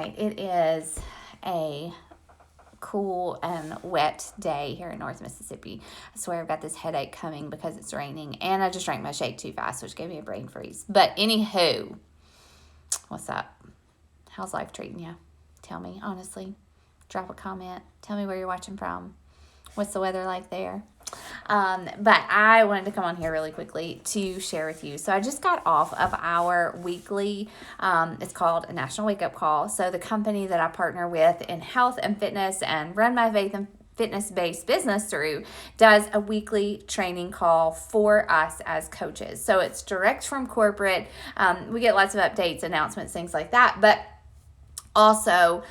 right, it is a cool and wet day here in North Mississippi. I swear I've got this headache coming because it's raining, and I just drank my shake too fast, which gave me a brain freeze. But anywho, what's up? How's life treating you? Tell me, honestly. Drop a comment. Tell me where you're watching from. What's the weather like there? But I wanted to come on here really quickly to share with you. So I just got off of our weekly, it's called a National Wake Up Call. So the company that I partner with in health and fitness and run my faith and fitness-based business through does a weekly training call for us as coaches. So it's direct from corporate. We get lots of updates, announcements, things like that. But also,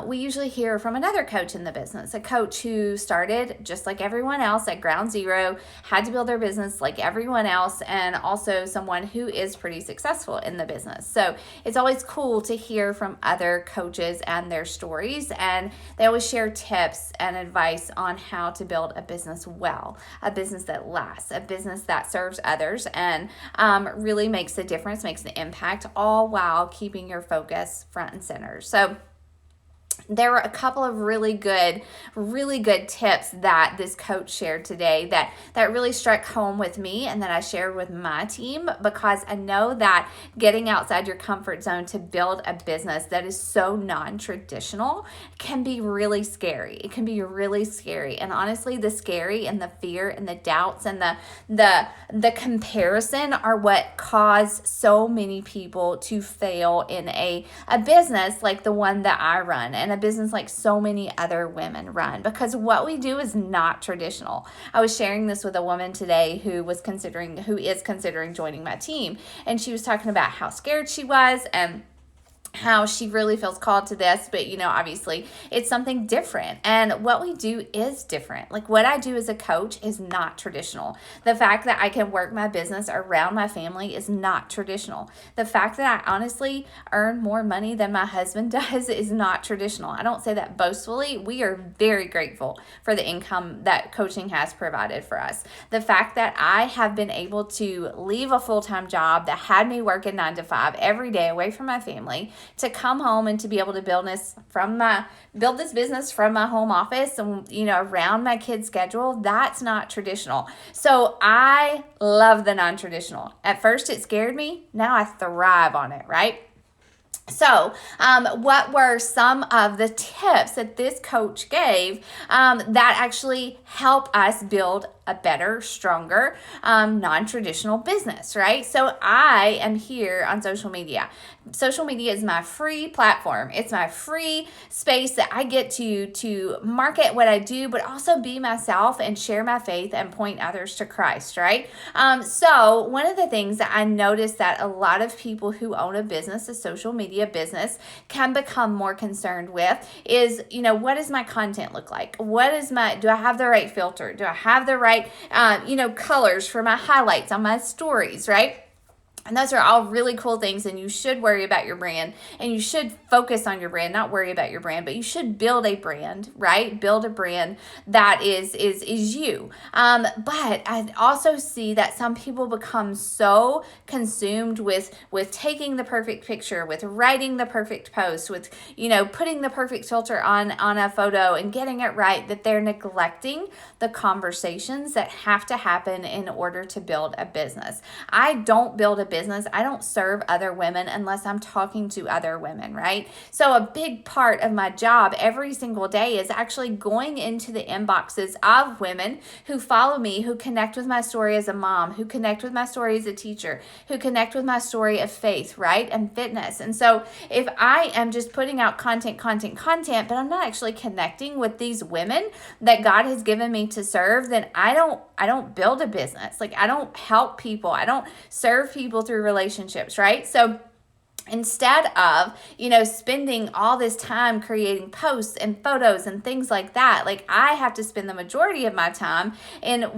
we usually hear from another coach in the business, a coach who started just like everyone else at ground zero, had to build their business like everyone else, and also someone who is pretty successful in the business. So it's always cool to hear from other coaches and their stories, and they always share tips and advice on how to build a business well, a business that lasts, a business that serves others, and really makes a difference, makes an impact, all while keeping your focus front and center. So there were a couple of really good tips that this coach shared today that really struck home with me and that I shared with my team, because I know that getting outside your comfort zone to build a business that is so non-traditional can be really scary. It can be really scary. And honestly, the scary and the fear and the doubts and the comparison are what cause so many people to fail in a business like the one that I run, and a business like so many other women run, because what we do is not traditional. I was sharing this with a woman today who is considering joining my team, and she was talking about how scared she was and how she really feels called to this, but obviously it's something different, and what we do is different. Like what I do as a coach is not traditional. The fact that I can work my business around my family is not traditional. The fact that I honestly earn more money than my husband does is not traditional. I don't say that boastfully. We are very grateful for the income that coaching has provided for us. The fact that I have been able to leave a full-time job that had me working 9 to 5 every day away from my family, to come home and to be able to build this business from my home office and around my kids' schedule, that's not traditional. So I love the non-traditional. At first it scared me. Now I thrive on it, right? So what were some of the tips that this coach gave that actually help us build a better, stronger, non-traditional business, right? So I am here on social media. Social media is my free platform. It's my free space that I get to market what I do, but also be myself and share my faith and point others to Christ, right? So one of the things that I noticed that a lot of people who own a business, a social media business, can become more concerned with is, what does my content look like? Do I have the right filter? Do I have the right, colors for my highlights on my stories, right? And those are all really cool things, and you should worry about your brand, and you should focus on your brand, not worry about your brand, but you should build a brand, right? Build a brand that is you. But I also see that some people become so consumed with taking the perfect picture, with writing the perfect post, with, putting the perfect filter on a photo and getting it right, that they're neglecting the conversations that have to happen in order to build a business. I don't build a business. I don't serve other women unless I'm talking to other women, right? So a big part of my job every single day is actually going into the inboxes of women who follow me, who connect with my story as a mom, who connect with my story as a teacher, who connect with my story of faith, right? And fitness. And so if I am just putting out content, but I'm not actually connecting with these women that God has given me to serve, then I don't build a business. Like I don't help people. I don't serve people through relationships, right? So instead of, spending all this time creating posts and photos and things like that, like I have to spend the majority of my time in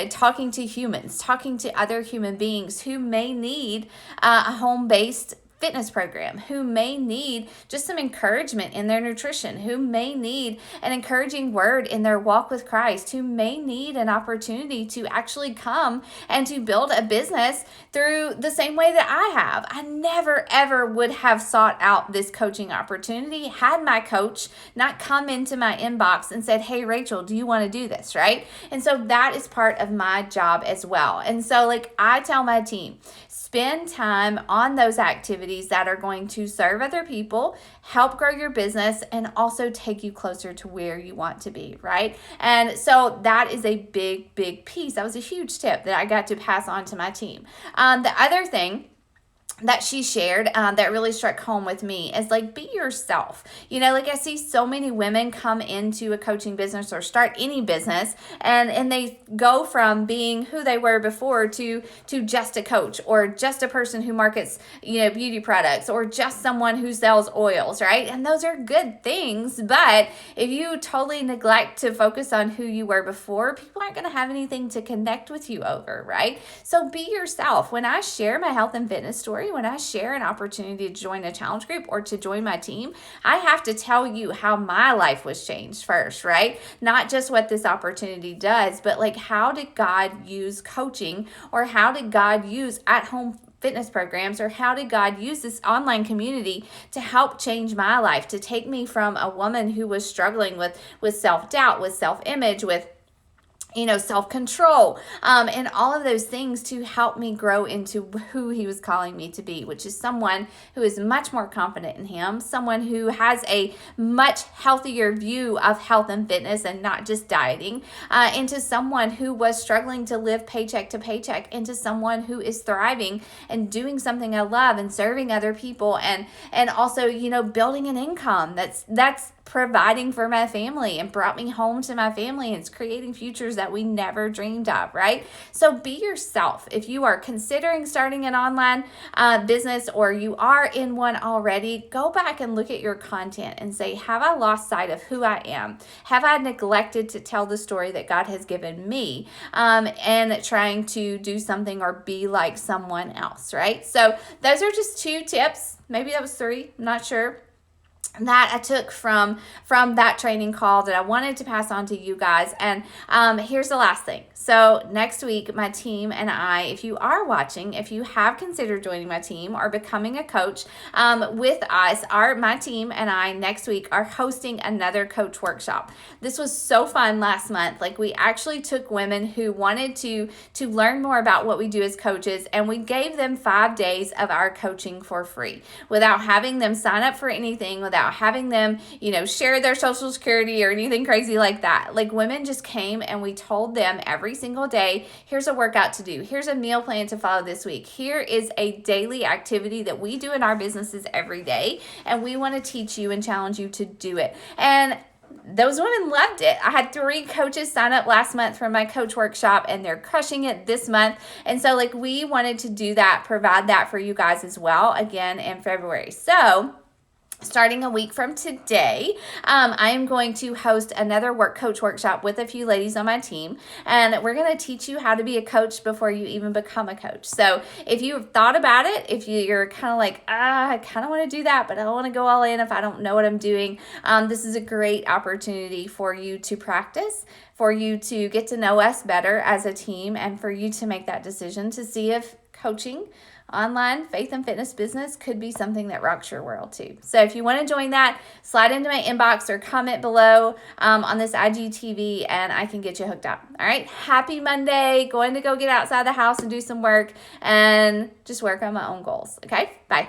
talking to humans, talking to other human beings who may need a home-based fitness program, who may need just some encouragement in their nutrition, who may need an encouraging word in their walk with Christ, who may need an opportunity to actually come and to build a business through the same way that I have. I never, ever would have sought out this coaching opportunity had my coach not come into my inbox and said, hey, Rachel, do you want to do this, right? And so that is part of my job as well. And so like I tell my team, spend time on those activities that are going to serve other people, help grow your business, and also take you closer to where you want to be, right? And so that is a big, big piece. That was a huge tip that I got to pass on to my team. The other thing that she shared that really struck home with me is like, be yourself. You know, like I see so many women come into a coaching business or start any business and they go from being who they were before to just a coach or just a person who markets, you know, beauty products or just someone who sells oils, right? And those are good things, but if you totally neglect to focus on who you were before, people aren't going to have anything to connect with you over, right? So be yourself. When I share my health and fitness story, when I share an opportunity to join a challenge group or to join my team, I have to tell you how my life was changed first, right? Not just what this opportunity does, but like how did God use coaching, or how did God use at-home fitness programs, or how did God use this online community to help change my life, to take me from a woman who was struggling with self-doubt, with self-image, with self-control, and all of those things to help me grow into who he was calling me to be, which is someone who is much more confident in him, someone who has a much healthier view of health and fitness and not just dieting, into someone who was struggling to live paycheck to paycheck, into someone who is thriving and doing something I love and serving other people, and also, building an income that's providing for my family and brought me home to my family, and it's creating futures that we never dreamed of, right? So be yourself. If you are considering starting an online business, or you are in one already, go back and look at your content and say, have I lost sight of who I am? Have I neglected to tell the story that God has given me, and trying to do something or be like someone else, right? So those are just 2 tips. Maybe that was 3, I'm not sure, that I took from that training call that I wanted to pass on to you guys. And here's the last thing. So next week, my team and I, if you are watching, if you have considered joining my team or becoming a coach with us, my team and I next week are hosting another coach workshop. This was so fun last month. Like, we actually took women who wanted to learn more about what we do as coaches, and we gave them 5 days of our coaching for free without having them sign up for anything, without having them, share their social security or anything crazy like that. Like, women just came and we told them every single day, here's a workout to do. Here's a meal plan to follow this week. Here is a daily activity that we do in our businesses every day, and we want to teach you and challenge you to do it. And those women loved it. I had 3 coaches sign up last month for my coach workshop, and they're crushing it this month. And so we wanted to do that, provide that for you guys as well, again in February. So starting a week from today, I am going to host another coach workshop with a few ladies on my team, and we're going to teach you how to be a coach before you even become a coach. So if you've thought about it, if you're kind of like, I kind of want to do that, but I don't want to go all in if I don't know what I'm doing, this is a great opportunity for you to practice, for you to get to know us better as a team, and for you to make that decision to see if coaching, online faith and fitness business could be something that rocks your world too. So if you want to join that, slide into my inbox or comment below on this IGTV, and I can get you hooked up. All right. Happy Monday. Going to go get outside the house and do some work and just work on my own goals. Okay. Bye.